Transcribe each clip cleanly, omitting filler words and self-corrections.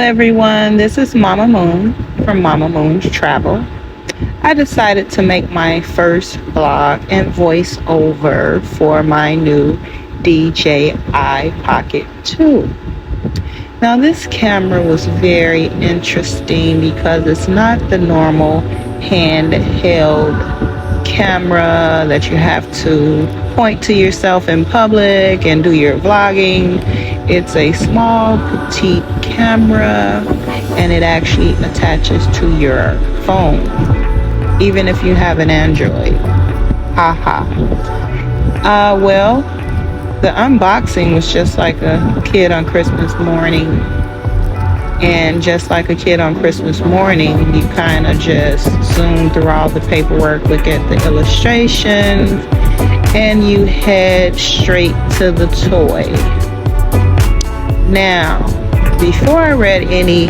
everyone, this is Mama Moon from Mama Moon's Travel. I decided to make my first vlog and voiceover for my new DJI Pocket 2. Now this camera was very interesting because it's not the normal handheld camera that you have to point to yourself in public and do your vlogging. It's a small petite camera and it actually attaches to your phone, even if you have an Android. Haha. Well, the unboxing was just like a kid on Christmas morning. And just like a kid on Christmas morning, you kind of just zoom through all the paperwork, look at the illustrations, and you head straight to the toy. Now, before I read any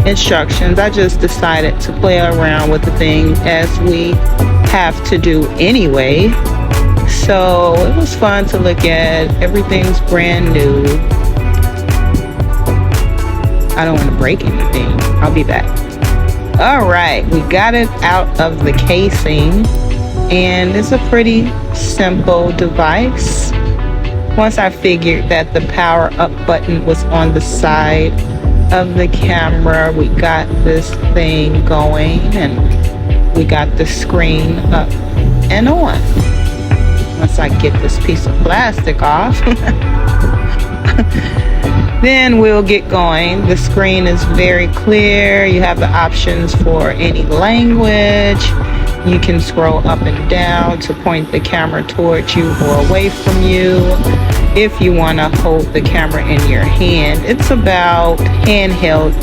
instructions, I just decided to play around with the thing as we have to do anyway. So it was fun to look at. Everything's brand new. I don't want to break anything. I'll be back. All right, we got it out of the casing, and it's a pretty simple device. Once I figured that the power up button was on the side of the camera, we got this thing going and we got the screen up and on. Once I get this piece of plastic off, then we'll get going. The screen is very clear. You have the options for any language. You can scroll up and down to point the camera towards you or away from you. If you want to hold the camera in your hand, it's about handheld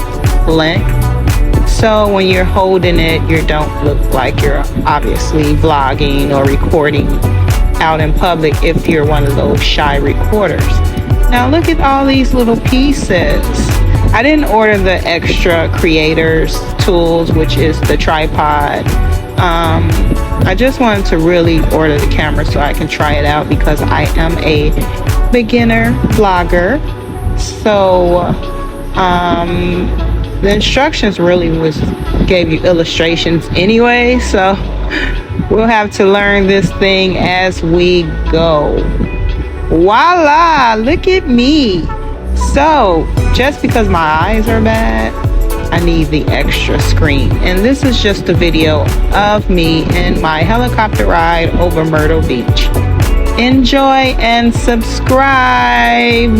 length. So when you're holding it, you don't look like you're obviously vlogging or recording out in public if you're one of those shy recorders. Now look at all these little pieces. I didn't order the extra creators tools, which is the tripod. I just wanted to really order the camera so I can try it out because I am a beginner vlogger. So the instructions really gave you illustrations anyway, so we'll have to learn this thing as we go. Voila, look at me. So just because my eyes are bad, I need the extra screen. And this is just a video of me in my helicopter ride over Myrtle Beach. Enjoy and subscribe.